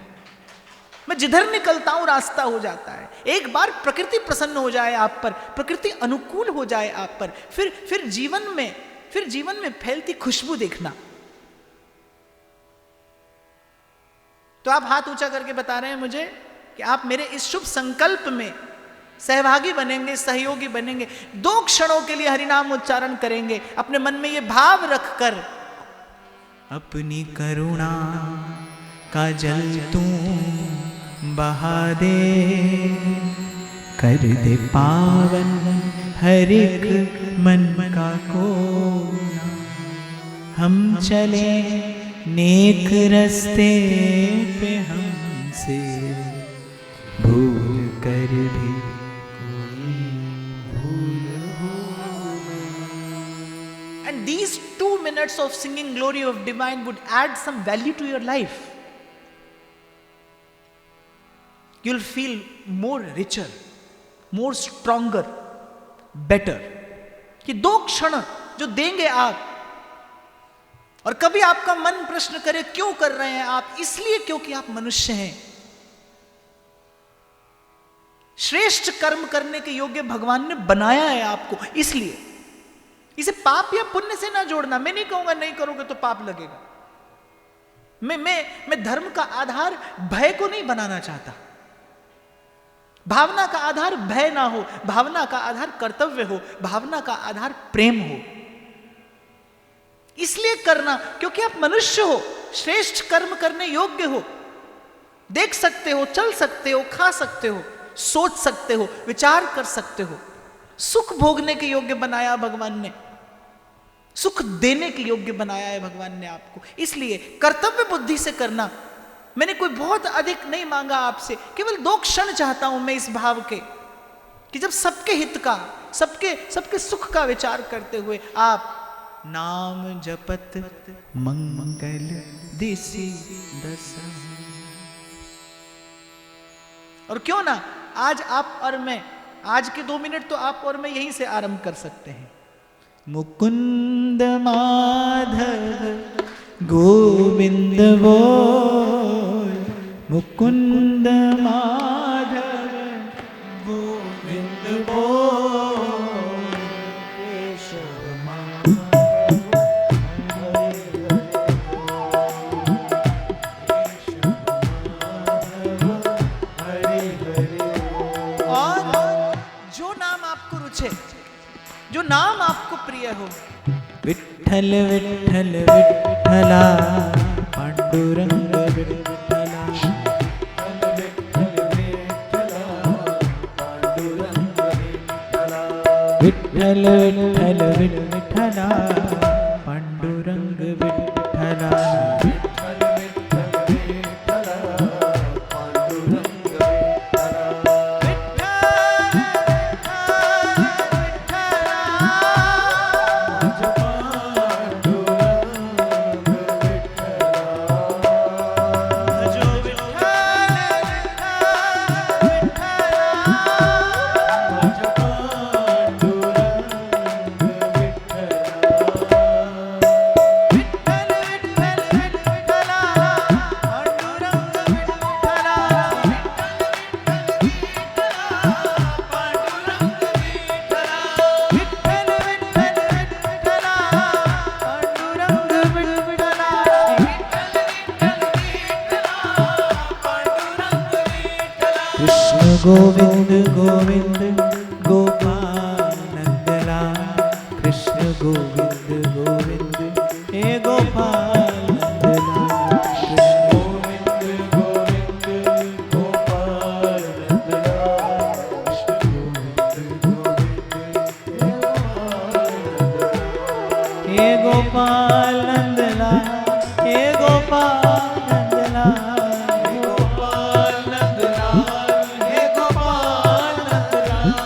मैं जिधर निकलता हूं रास्ता हो जाता है। एक बार प्रकृति प्रसन्न हो जाए आप पर, प्रकृति अनुकूल हो जाए आप पर, फिर जीवन में फैलती खुशबू देखना। तो आप हाथ ऊंचा करके बता रहे हैं मुझे कि आप मेरे इस शुभ संकल्प में सहभागी बनेंगे, सहयोगी बनेंगे। 2 क्षणों के लिए हरिनाम उच्चारण करेंगे, अपने मन में ये भाव रखकर, अपनी करुणा का जल तू बहा दे, कर दे पावन हर एक मन का कोना, हम चले नेक रस्ते पे, हमसे भूल कर भी कोई भूल हो। And these 2 minutes of singing glory of divine would add some value to your life. You'll feel more richer, more stronger, better. कि 2 क्षण जो देंगे आप, और कभी आपका मन प्रश्न करे क्यों कर रहे हैं आप? इसलिए क्योंकि आप मनुष्य हैं। श्रेष्ठ कर्म करने के योग्य भगवान ने बनाया है आपको, इसलिए इसे पाप या पुण्य से ना जोड़ना। मैं नहीं कहूंगा नहीं करोगे तो पाप लगेगा। मैं धर्म का आधार भय को नहीं बनाना चाहता। भावना का आधार भय ना हो, भावना का आधार कर्तव्य हो, भावना का आधार प्रेम हो। इसलिए करना क्योंकि आप मनुष्य हो, श्रेष्ठ कर्म करने योग्य हो, देख सकते हो, चल सकते हो, खा सकते हो, सोच सकते हो, विचार कर सकते हो। सुख भोगने के योग्य बनाया भगवान ने, सुख देने के योग्य बनाया है भगवान ने आपको। इसलिए कर्तव्य बुद्धि से करना। मैंने कोई बहुत अधिक नहीं मांगा आपसे, केवल 2 क्षण चाहता हूं मैं इस भाव के कि जब सबके हित का, सबके सुख का विचार करते हुए आप नाम जपत मंगल दिसि दशा। और क्यों ना आज आप और मैं, आज के 2 मिनट तो आप और मैं यहीं से आरंभ कर सकते हैं। मुकुंद माधव गोविंद बोल, मुकुंद माधव गोविंद बोल, केशव माधव हरे हरे। और जो नाम आपको रुचे, जो नाम आपको प्रिय हो, विठ्ठल विठ्ठल विठ्ठला, पांडुरंग विठ्ठला, विठ्ठल विठ्ठल विठ्ठला, पांडुरंग विठ्ठला, विठ्ठल विठ्ठल विठ्ठला, पांडुरंग विठ्ठला, विठ्ठल गोविंद गोविंद गोपाल नंदलाल, कृष्ण गोविंद गोविंद हे गोपाल नंदलाल, कृष्ण गोविंद गोविंद गोपाल नंदलाल, कृष्ण गोविंद गोविंद हे गोपाल नंदलाल, हे गोपाल नंदलाल, हे गोपाल नंदलाल, हे गोपाल नंदलाल,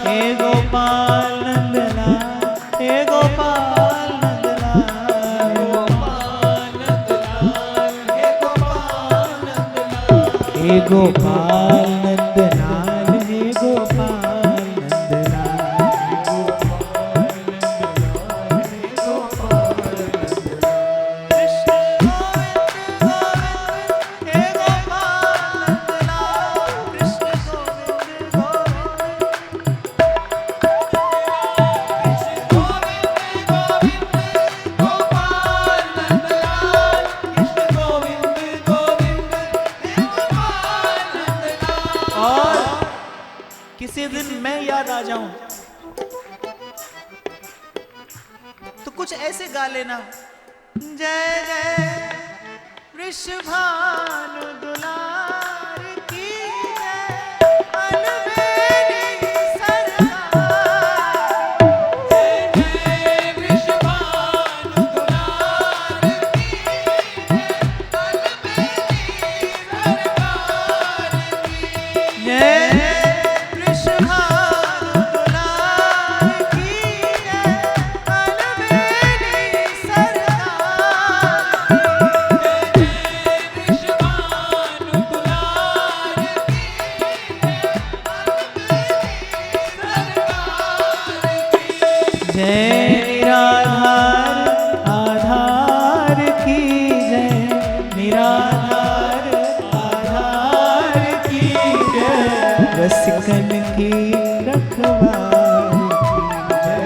हे गोपाल नंदलाल, हे गोपाल नंदलाल, हे गोपाल किसी दिन मैं याद आ जाऊं तो कुछ ऐसे गा लेना, जय जय वृषभानु दुलार की जय, अलबेली सरकार, जय जय वृषभानु दुलार की जय, अलबेली सरकार की जय, रसिकन की रखवार की जय,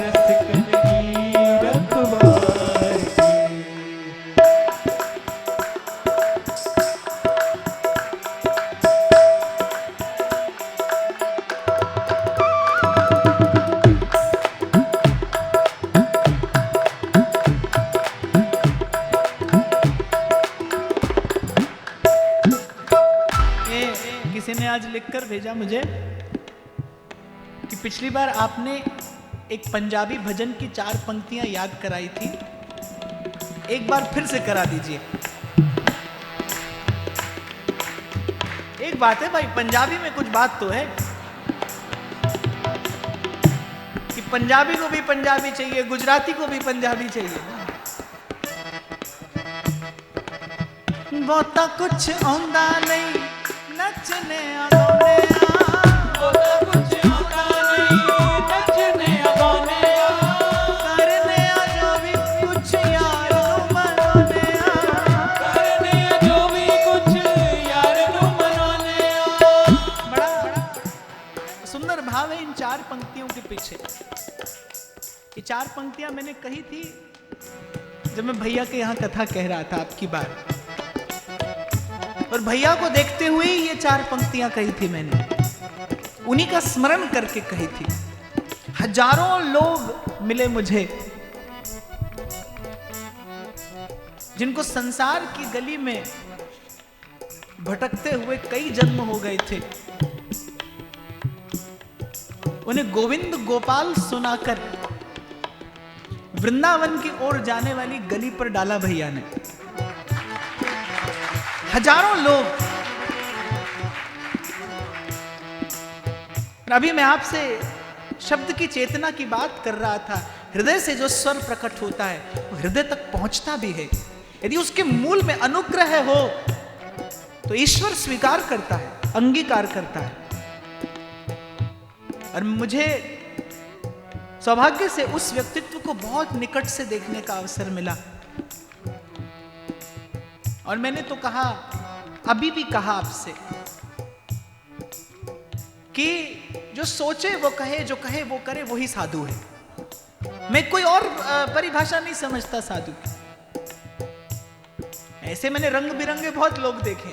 रसिकन की रखवार किसी ने आज लिखकर भेजा मुझे कि पिछली बार आपने एक पंजाबी भजन की 4 पंक्तियां याद कराई थी, एक बार फिर से करा दीजिए। एक बात है भाई, पंजाबी में कुछ बात तो है कि पंजाबी को भी पंजाबी चाहिए, गुजराती को भी पंजाबी चाहिए। बहुता कुछ आंदा नहीं नचने गाने, बहुता कुछ आंदा नहीं नचने गाने, करने जो भी कुछ यार मनाने, करने जो भी कुछ यार मनाने। बड़ा सुंदर भाव है इन 4 पंक्तियों के पीछे। ये 4 पंक्तियां मैंने कही थी जब मैं भैया के यहाँ कथा कह रहा था आपकी बार, और भैया को देखते हुए ये 4 पंक्तियां कही थी मैंने, उन्हीं का स्मरण करके कही थी। हजारों लोग मिले मुझे जिनको संसार की गली में भटकते हुए कई जन्म हो गए थे, उन्हें गोविंद गोपाल सुनाकर वृंदावन की ओर जाने वाली गली पर डाला भैया ने। हजारों लोग। अभी मैं आपसे शब्द की चेतना की बात कर रहा था। हृदय से जो स्वर प्रकट होता है वो हृदय तक पहुंचता भी है। यदि उसके मूल में अनुग्रह हो तो ईश्वर स्वीकार करता है, अंगीकार करता है। और मुझे सौभाग्य से उस व्यक्तित्व को बहुत निकट से देखने का अवसर मिला। और मैंने तो कहा, अभी भी कहा आपसे कि जो सोचे वो कहे, जो कहे वो करे, वही साधु है। मैं कोई और परिभाषा नहीं समझता साधु की। ऐसे मैंने रंग बिरंगे बहुत लोग देखे,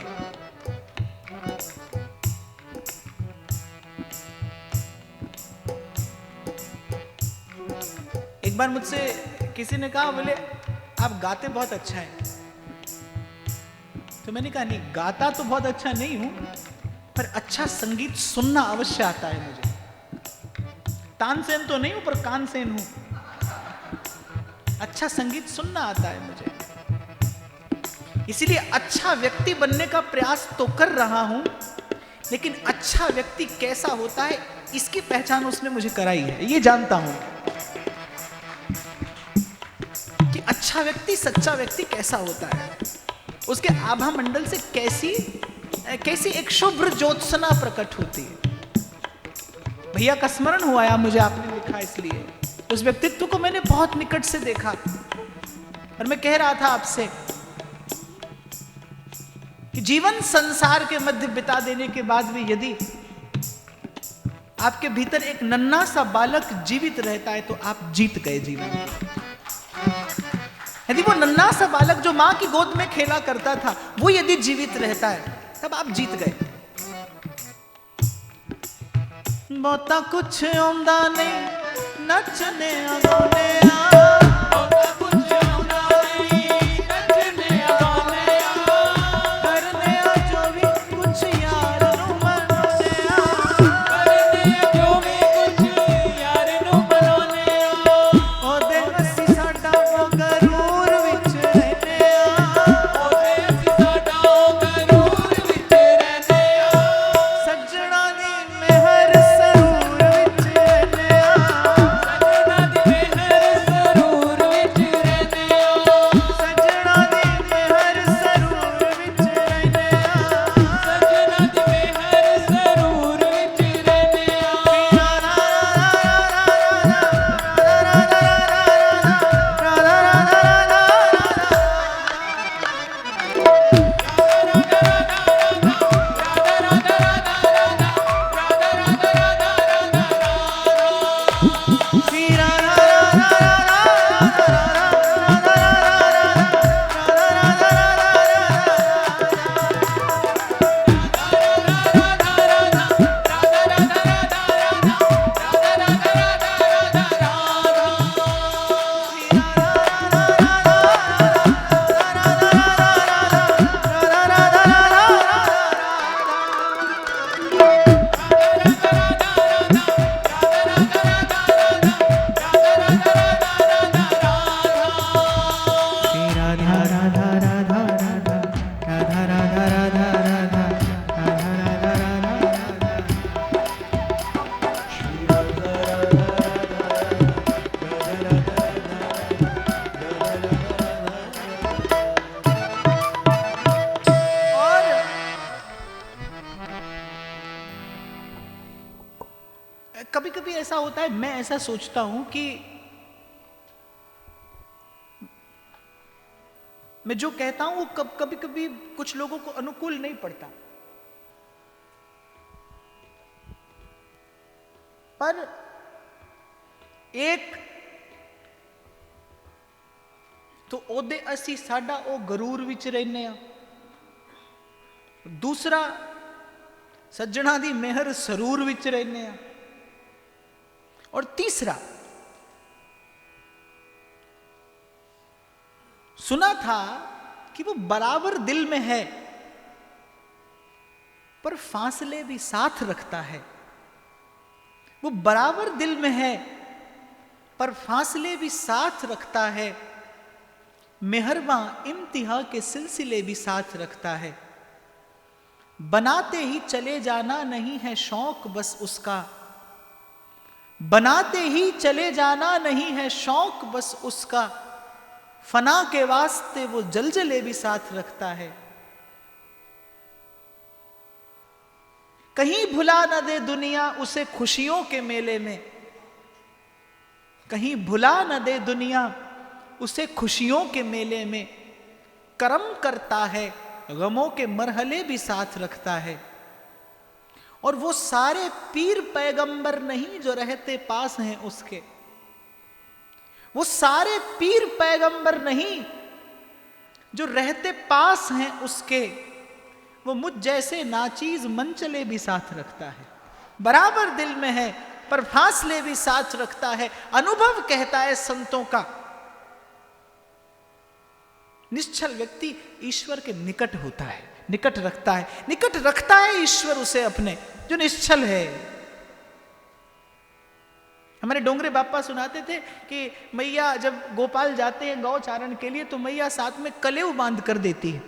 एक बार मुझसे किसी ने कहा, बोले आप गाते बहुत अच्छा है। तो मैंने कहा नहीं, गाता तो बहुत अच्छा नहीं हूं, पर अच्छा संगीत सुनना अवश्य आता है मुझे। तानसेन तो नहीं हूं, पर कानसेन हूं। अच्छा संगीत सुनना आता है मुझे, इसीलिए अच्छा व्यक्ति बनने का प्रयास तो कर रहा हूं, लेकिन अच्छा व्यक्ति कैसा होता है इसकी पहचान उसने मुझे कराई है। ये जानता हूं कि अच्छा व्यक्ति, सच्चा व्यक्ति कैसा होता है, उसके आभा मंडल से कैसी एक शुभ्र ज्योत्सना प्रकट होती है। भैया का स्मरण हुआ या मुझे आपने लिखा, इसलिए उस व्यक्तित्व को मैंने बहुत निकट से देखा। और मैं कह रहा था आपसे कि जीवन संसार के मध्य बिता देने के बाद भी यदि आपके भीतर एक नन्हा सा बालक जीवित रहता है तो आप जीत गए जीवन में। यदि वो नन्हा सा बालक जो मां की गोद में खेला करता था, वो यदि जीवित रहता है, तब आप जीत गए। बहुता कुछ आंदा नहीं, नचने गाने कभी कभी ऐसा होता है, मैं ऐसा सोचता हूं कि मैं जो कहता हूं वो कभी कभी कुछ लोगों को अनुकूल नहीं पड़ता, पर एक तो ओदे असी साडा ओ गरूर विच रहने आ, दूसरा सज्जणा दी मेहर सरूर विच रहने आ, और तीसरा सुना था कि वो बराबर दिल में है पर फासले भी साथ रखता है। वो बराबर दिल में है पर फासले भी साथ रखता है, मेहरबां इम्तिहा के सिलसिले भी साथ रखता है। बनाते ही चले जाना नहीं है शौक बस उसका, बनाते ही चले जाना नहीं है शौक बस उसका, फना के वास्ते वो जलजले भी साथ रखता है। कहीं भुला न दे दुनिया उसे खुशियों के मेले में, कहीं भुला न दे दुनिया उसे खुशियों के मेले में, करम करता है गमों के मरहले भी साथ रखता है। और वो सारे पीर पैगंबर नहीं जो रहते पास हैं उसके, वो सारे पीर पैगंबर नहीं जो रहते पास हैं उसके, वो मुझ जैसे नाचीज मनचले भी साथ रखता है। बराबर दिल में है पर फासले भी साथ रखता है। अनुभव कहता है संतों का, निश्चल व्यक्ति ईश्वर के निकट होता है, निकट रखता है ईश्वर उसे अपने, जो निश्चल है। हमारे डोंगरे बापा सुनाते थे कि मैया जब गोपाल जाते हैं गौचारण के लिए तो मैया साथ में कलेव बांध कर देती है।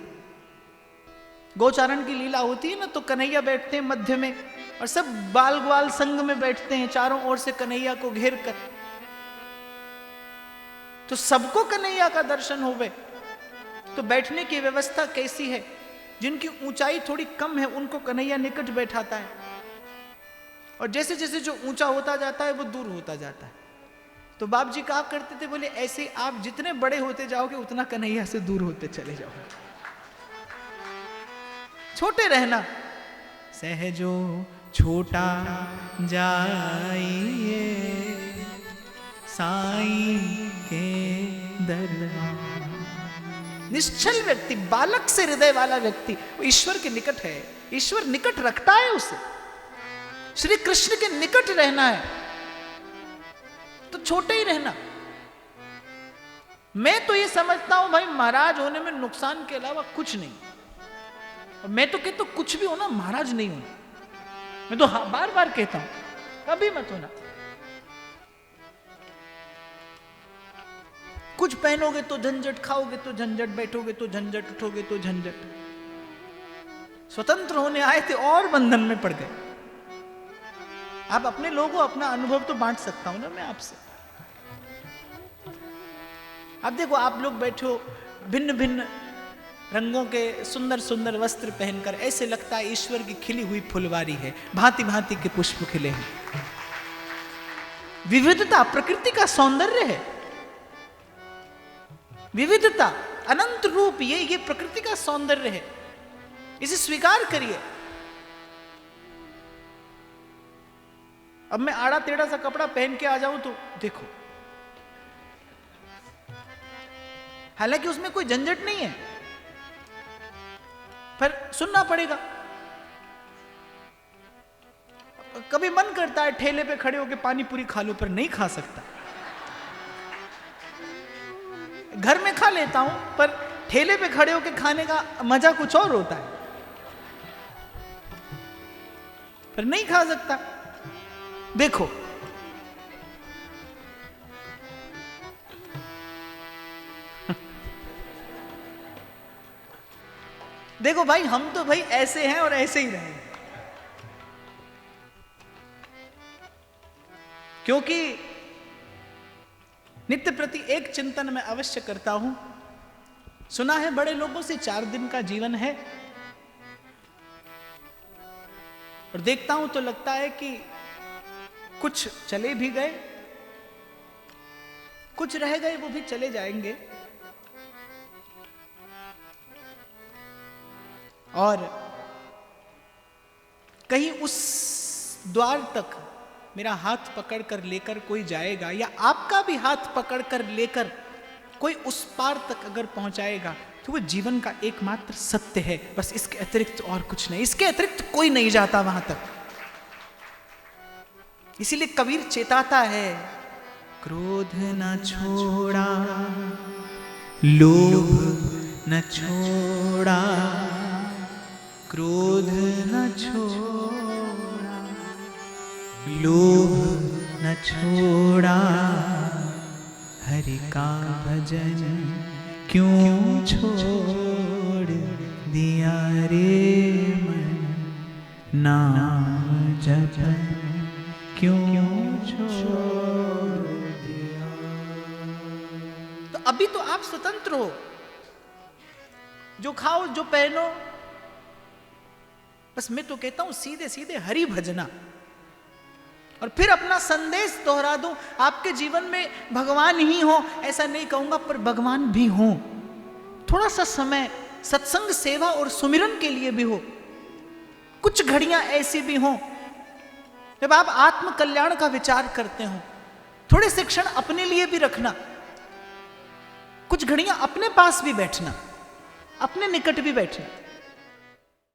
गौचारण की लीला होती है ना, तो कन्हैया बैठते हैं मध्य में और सब बाल ग्वाल संग में बैठते हैं चारों ओर से कन्हैया को घेर कर, तो सबको कन्हैया का दर्शन होवे। तो बैठने की व्यवस्था कैसी है? जिनकी ऊंचाई थोड़ी कम है उनको कन्हैया निकट बैठाता है, और जैसे जैसे जो ऊंचा होता जाता है वो दूर होता जाता है। तो बाप जी कहा करते थे, बोले ऐसे आप जितने बड़े होते जाओगे उतना कन्हैया से दूर होते चले जाओगे, छोटे रहना। सहजो छोटा जाइए साईं के दरबार। निश्चल व्यक्ति, बालक से हृदय वाला व्यक्ति, वो ईश्वर के निकट है, ईश्वर निकट रखता है उसे। श्री कृष्ण के निकट रहना है तो छोटे ही रहना। मैं तो ये समझता हूं भाई, महाराज होने में नुकसान के अलावा कुछ नहीं। और मैं तो कहता हूं कुछ भी होना, महाराज नहीं होना। मैं तो बार बार कहता हूं, कभी मत होना। कुछ पहनोगे तो झंझट, खाओगे तो झंझट, बैठोगे तो झंझट, उठोगे तो झंझट। स्वतंत्र होने आए थे और बंधन में पड़ गए। आप अपने लोगों, अपना अनुभव तो बांट सकता हूं ना मैं आपसे। अब देखो, आप लोग बैठे हो भिन्न भिन्न रंगों के सुंदर सुंदर वस्त्र पहनकर, ऐसे लगता है ईश्वर की खिली हुई फुलवारी है, भांति भांति के पुष्प खिले हैं। विविधता प्रकृति का सौंदर्य है, विविधता अनंत रूप, ये प्रकृति का सौंदर्य है, इसे स्वीकार करिए। अब मैं आड़ा टेढ़ा सा कपड़ा पहन के आ जाऊं तो देखो, हालांकि उसमें कोई झंझट नहीं है, पर सुनना पड़ेगा। कभी मन करता है ठेले पे खड़े होकर पानी पूरी खा लो, पर नहीं खा सकता। घर में खा लेता हूं, पर ठेले पे खड़े होकर खाने का मजा कुछ और होता है, पर नहीं खा सकता। देखो, देखो भाई, हम तो भाई ऐसे हैं और ऐसे ही रहेंगे, क्योंकि नित्य प्रति एक चिंतन मैं अवश्य करता हूं। सुना है बड़े लोगों से 4 दिन का जीवन है, और देखता हूं तो लगता है कि कुछ चले भी गए, कुछ रह गए, वो भी चले जाएंगे। और कहीं उस द्वार तक मेरा हाथ पकड़कर लेकर कोई जाएगा, या आपका भी हाथ पकड़कर लेकर कोई उस पार तक अगर पहुंचाएगा, तो वो जीवन का एकमात्र सत्य है। बस इसके अतिरिक्त और कुछ नहीं, इसके अतिरिक्त कोई नहीं जाता वहां तक। इसीलिए कबीर चेताता है, क्रोध न छोड़ा, लोभ न छोड़ा, क्रोध न छोड़ा, लोभ न छोड़ा, हरि का भजन क्यों छोड़ दिया रे मन, नाम जपन क्यों छोड़ दिया। तो अभी तो आप स्वतंत्र हो, जो खाओ जो पहनो, बस मैं तो कहता हूं सीधे सीधे हरि भजना। और फिर अपना संदेश दोहरा दूं, आपके जीवन में भगवान ही हो ऐसा नहीं कहूंगा, पर भगवान भी हो। थोड़ा सा समय सत्संग, सेवा और सुमिरन के लिए भी हो। कुछ घड़ियां ऐसी भी हों जब आप आत्म कल्याण का विचार करते हो। थोड़े से क्षण अपने लिए भी रखना, कुछ घड़ियां अपने पास भी बैठना, अपने निकट भी बैठना।